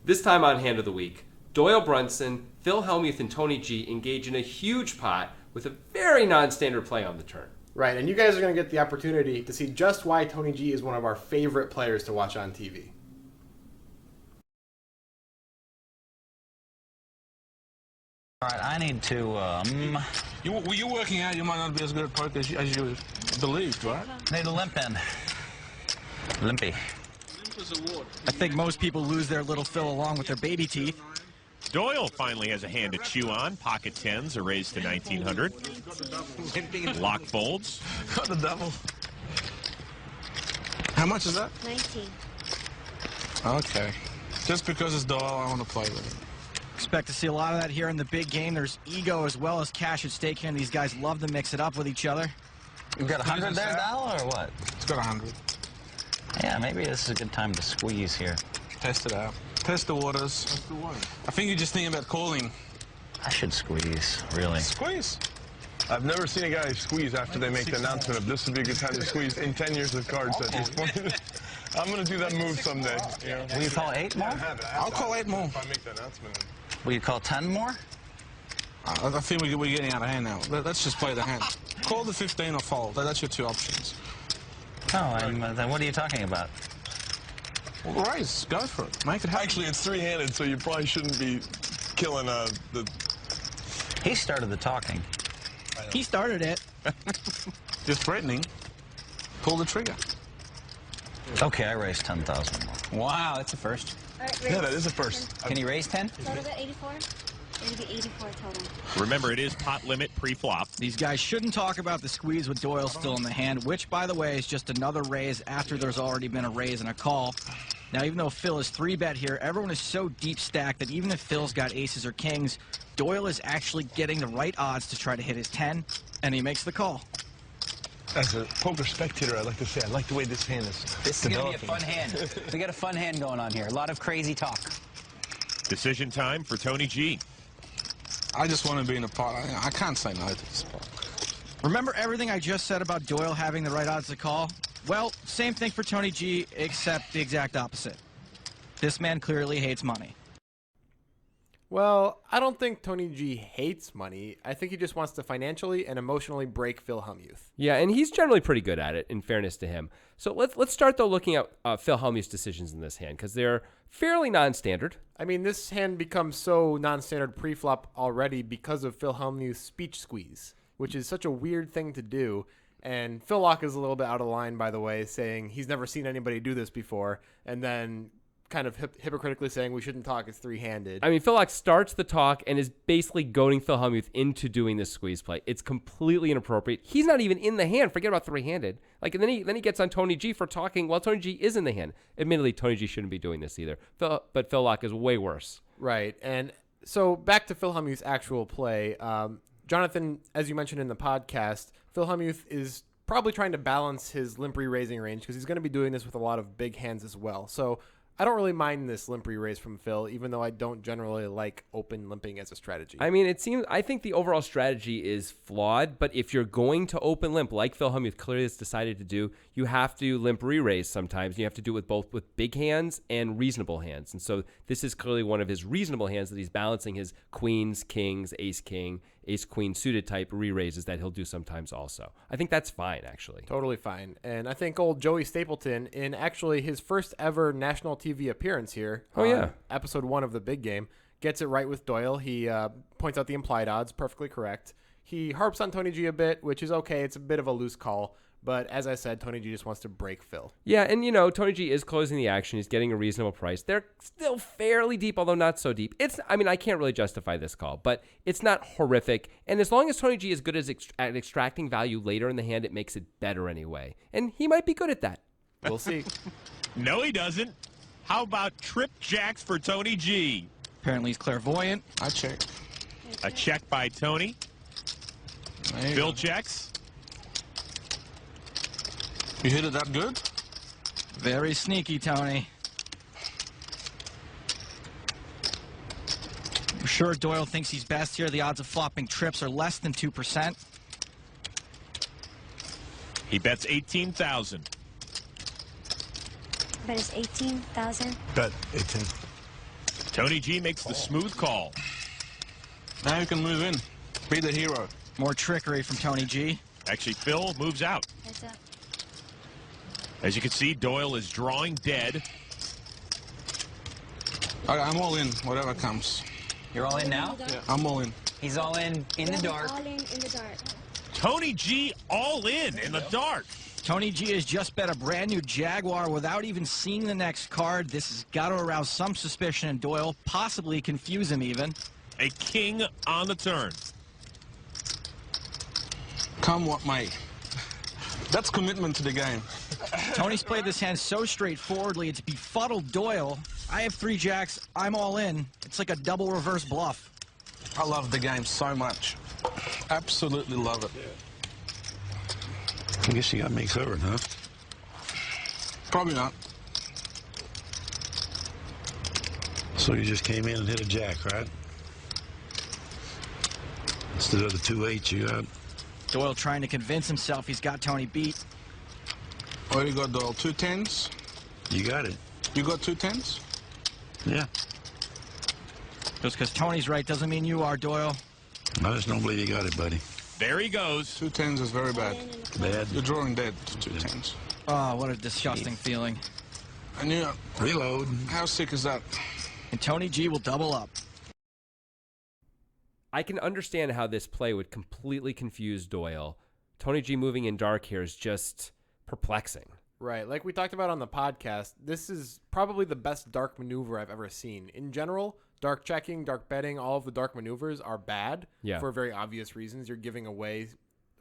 This time on Hand of the Week, Doyle Brunson, Phil Hellmuth, and Tony G engage in a huge pot with a very non-standard play on the turn. Right, and you guys are going to get the opportunity to see just why Tony G is one of our favorite players to watch on TV. All right, I need to, You're working out, you might not be as good at poker as you believed, right? need a limp in. Limpy. I think most people lose their little Phil along with their baby teeth. Doyle finally has a hand to chew on. Pocket tens are raised to 1900. Lock folds. Got the devil. How much is that? 19. Okay. Just because it's Doyle, I want to play with it. Expect to see a lot of that here in the big game. There's ego as well as cash at stake here, and these guys love to mix it up with each other. You got 100 there, Dal, or what? It's got 100. Yeah, maybe this is a good time to squeeze here. Test it out. Test the waters. I think you're just thinking about calling. I should squeeze, really. Squeeze. I've never seen a guy squeeze after they make the announcement of this would be a good time to squeeze in 10 years of cards at this point. I'm going to do that move someday. You know? Will you call 8 more? I'll call 8 more. If I make the announcement. Will you call 10 more? I think we're getting out of hand now. Let's just play the hand. Call the 15 or fold. That's your two options. Oh, then what are you talking about? Well, raise. Go for it. Make it happen. Actually, it's three-handed, so you probably shouldn't be killing the... He started the talking. He started it. You're threatening. Pull the trigger. Okay, I raised 10,000 more. Wow, that's a first. Yeah, that is a first. Can you raise 10? Total at 84? It'll be 84 total. Remember, it is pot limit pre-flop. These guys shouldn't talk about the squeeze with Doyle still in the hand, which, by the way, is just another raise after there's already been a raise and a call. Now, even though Phil is 3-bet here, everyone is so deep stacked that even if Phil's got aces or kings, Doyle is actually getting the right odds to try to hit his 10, and he makes the call. As a poker spectator, I like to say I like the way this hand is This is going to be a fun hand. We got a fun hand going on here. A lot of crazy talk. Decision time for Tony G. I just want to be in a pot. I can't say no to this pot. Remember everything I just said about Doyle having the right odds to call? Well, same thing for Tony G, except the exact opposite. This man clearly hates money. Well, I don't think Tony G hates money. I think he just wants to financially and emotionally break Phil Hellmuth. Yeah, and he's generally pretty good at it, in fairness to him. So let's start, though, looking at Phil Hellmuth's decisions in this hand, because they're fairly non-standard. I mean, this hand becomes so non-standard pre-flop already because of Phil Hellmuth's speech squeeze, which is such a weird thing to do. And Phil Lock is a little bit out of line, by the way, saying he's never seen anybody do this before, and then kind of hypocritically saying we shouldn't talk, it's three-handed. I mean, Phil Lock starts the talk and is basically goading Phil Hellmuth into doing this squeeze play. It's completely inappropriate. He's not even in the hand. Forget about three-handed. Like, and then he gets on Tony G for talking while Tony G is in the hand. Admittedly, Tony G shouldn't be doing this either. But Phil Lock is way worse. Right. And so back to Phil Hellmuth's actual play. Jonathan, as you mentioned in the podcast, Phil Hellmuth is probably trying to balance his limp re-raising range because he's going to be doing this with a lot of big hands as well. So I don't really mind this limp re-raise from Phil, even though I don't generally like open limping as a strategy. I mean, I think the overall strategy is flawed, but if you're going to open limp, like Phil Hellmuth clearly has decided to do, you have to limp re-raise sometimes. You have to do it both with big hands and reasonable hands. And so this is clearly one of his reasonable hands that he's balancing his queens, kings, ace king, ace queen suited type re-raises that he'll do sometimes also. I think that's fine, actually. Totally fine. And I think old Joey Stapleton, in actually his first ever national TV appearance here, episode 1 of The Big Game, gets it right with Doyle. He points out the implied odds, perfectly correct. He harps on Tony G a bit, which is okay. It's a bit of a loose call. But as I said, Tony G just wants to break Phil. Yeah, and Tony G is closing the action. He's getting a reasonable price. They're still fairly deep, although not so deep. I can't really justify this call, but it's not horrific. And as long as Tony G is good at extracting value later in the hand, it makes it better anyway. And he might be good at that. We'll see. No, he doesn't. How about trip jacks for Tony G? Apparently he's clairvoyant. I check. A check by Tony. Phil checks. You hit it that good? Very sneaky, Tony. I'm sure Doyle thinks he's best here. The odds of flopping trips are less than 2%. He bets 18,000. Bet is 18,000. Bet 18. Tony G makes the smooth call. Now you can move in. Be the hero. More trickery from Tony G. Actually, Phil moves out. Heads up. As you can see, Doyle is drawing dead. I'm all in, whatever comes. You're all in now? Yeah, I'm all in. He's all in the dark. All in the dark. Tony G all in the dark. Tony G has just bet a brand new Jaguar without even seeing the next card. This has got to arouse some suspicion in Doyle, possibly confuse him even. A king on the turn. Come what may. That's commitment to the game. Tony's played this hand so straightforwardly, it's befuddled Doyle. I have 3 jacks. I'm all in. It's like a double reverse bluff. I love the game so much. Absolutely love it. I guess you got me covered, huh? Probably not. So you just came in and hit a jack, right? Instead of the 2-8 you got. Doyle trying to convince himself he's got Tony beat. What do you got, Doyle? 2 10s? You got it. You got 2 10s? Yeah. Just because Tony's right doesn't mean you are, Doyle. I just don't believe you got it, buddy. There he goes. 2 10s is very bad. Bad. You're drawing dead to 2 10s. Oh, what a disgusting feeling. And you Reload. how sick is that? And Tony G will double up. I can understand how this play would completely confuse Doyle. Tony G moving in dark here is just perplexing. Right. Like we talked about on the podcast, this is probably the best dark maneuver I've ever seen. In general, dark checking, dark betting, all of the dark maneuvers are bad for very obvious reasons. You're giving away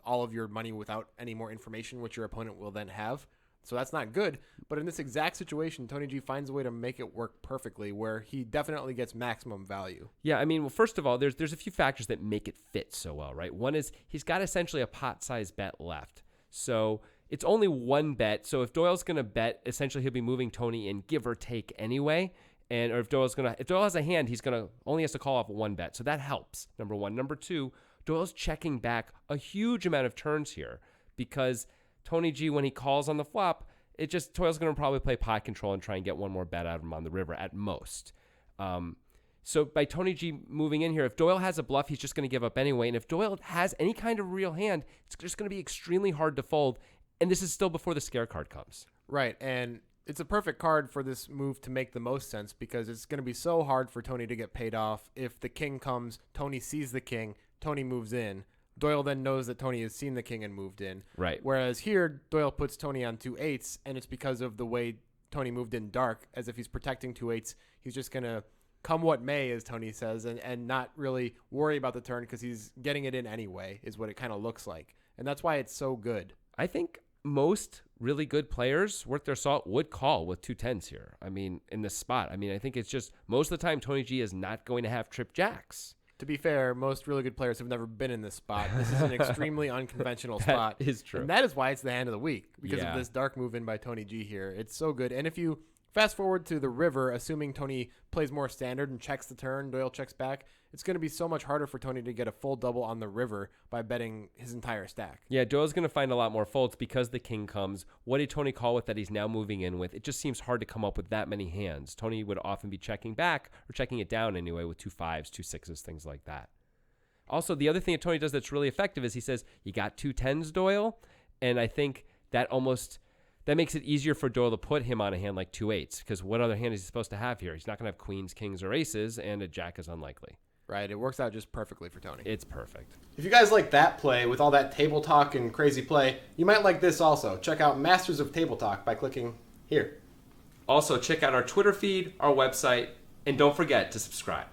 all of your money without any more information, which your opponent will then have. So that's not good. But in this exact situation, Tony G finds a way to make it work perfectly where he definitely gets maximum value. Yeah, I mean, well, first of all, there's a few factors that make it fit so well, right? One is he's got essentially a pot-sized bet left. So it's only one bet. So if Doyle's going to bet, essentially he'll be moving Tony in, give or take anyway. And or if Doyle has a hand, he's only has to call off one bet. So that helps, number one. Number two, Doyle's checking back a huge amount of turns here because Tony G, when he calls on the flop, Doyle's going to probably play pot control and try and get one more bet out of him on the river at most. So by Tony G moving in here, if Doyle has a bluff, he's just going to give up anyway. And if Doyle has any kind of real hand, it's just going to be extremely hard to fold. And this is still before the scare card comes. Right, and it's a perfect card for this move to make the most sense because it's going to be so hard for Tony to get paid off. If the king comes, Tony sees the king, Tony moves in. Doyle then knows that Tony has seen the king and moved in. Right. Whereas here, Doyle puts Tony on 2 8s, and it's because of the way Tony moved in dark, as if he's protecting 2 8s. He's just going to come what may, as Tony says, and not really worry about the turn because he's getting it in anyway, is what it kind of looks like. And that's why it's so good. I think most really good players worth their salt would call with 2 10s here. I mean, in this spot. I mean, I think it's just most of the time Tony G is not going to have trip jacks. To be fair, most really good players have never been in this spot. This is an extremely unconventional spot. That is true. And that is why it's the hand of the week, because Yeah. of this dark move in by Tony G here. It's so good. And if you fast forward to the river, assuming Tony plays more standard and checks the turn, Doyle checks back, it's going to be so much harder for Tony to get a full double on the river by betting his entire stack. Yeah, Doyle's going to find a lot more folds because the king comes. What did Tony call with that he's now moving in with? It just seems hard to come up with that many hands. Tony would often be checking back or checking it down anyway with 2 5s, 2 6s, things like that. Also, the other thing that Tony does that's really effective is he says, you got 2 10s, Doyle? And I think that makes it easier for Doyle to put him on a hand like 2 8s because what other hand is he supposed to have here? He's not going to have queens, kings, or aces, and a jack is unlikely. Right, it works out just perfectly for Tony. It's perfect. If you guys like that play with all that table talk and crazy play, you might like this also. Check out Masters of Table Talk by clicking here. Also, check out our Twitter feed, our website, and don't forget to subscribe.